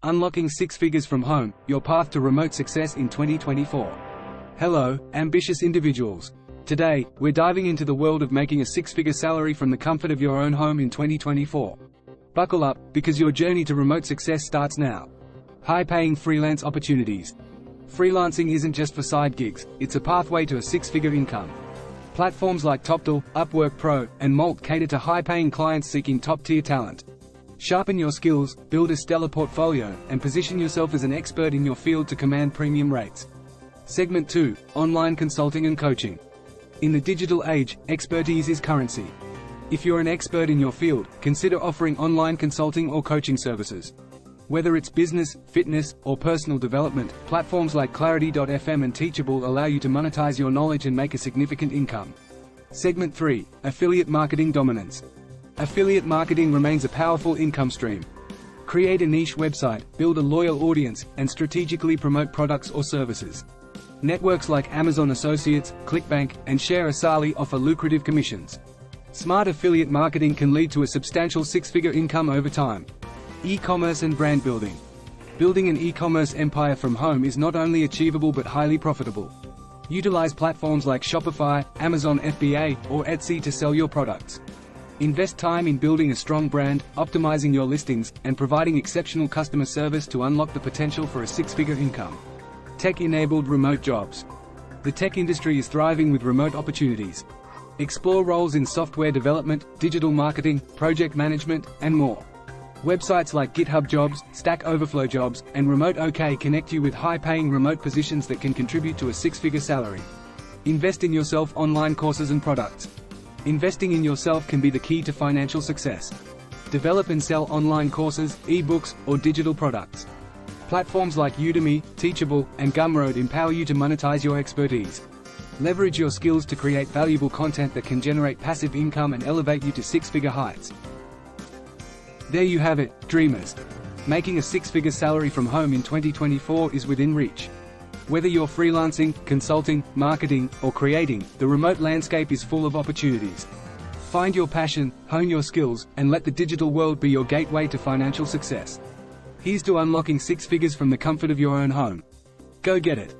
Unlocking six figures from home, your path to remote success in 2024. Hello, ambitious individuals. Today, we're diving into the world of making a six-figure salary from the comfort of your own home in 2024. Buckle up, because your journey to remote success starts now. High-paying freelance opportunities. Freelancing isn't just for side gigs, it's a pathway to a six-figure income. Platforms like Toptal, Upwork Pro, and Molt cater to high-paying clients seeking top-tier talent. Sharpen your skills, build a stellar portfolio, and position yourself as an expert in your field to command premium rates. Segment 2. Online consulting and coaching. In the digital age, expertise is currency. If you're an expert in your field, consider offering online consulting or coaching services. Whether it's business, fitness, or personal development, platforms like Clarity.fm and Teachable allow you to monetize your knowledge and make a significant income. Segment 3. Affiliate marketing dominance. Affiliate marketing remains a powerful income stream. Create a niche website, build a loyal audience, and strategically promote products or services. Networks like Amazon Associates, ClickBank, and Share Asali offer lucrative commissions. Smart affiliate marketing can lead to a substantial six-figure income over time. E-commerce and brand building. Building an e-commerce empire from home is not only achievable but highly profitable. Utilize platforms like Shopify, Amazon FBA, or Etsy to sell your products. Invest time in building a strong brand, optimizing your listings, and providing exceptional customer service to unlock the potential for a six-figure income. Tech-enabled remote jobs. The tech industry is thriving with remote opportunities. Explore roles in software development, digital marketing, project management, and more. Websites like GitHub Jobs, Stack Overflow Jobs, and Remote OK connect you with high-paying remote positions that can contribute to a six-figure salary. Invest in yourself. Online courses and products. Investing in yourself can be the key to financial success. Develop and sell online courses, ebooks, or digital products. Platforms like Udemy, Teachable, and Gumroad empower you to monetize your expertise. Leverage your skills to create valuable content that can generate passive income and elevate you to six-figure heights. There you have it, dreamers. Making a six-figure salary from home in 2024 is within reach. Whether you're freelancing, consulting, marketing, or creating, the remote landscape is full of opportunities. Find your passion, hone your skills, and let the digital world be your gateway to financial success. Here's to unlocking six figures from the comfort of your own home. Go get it.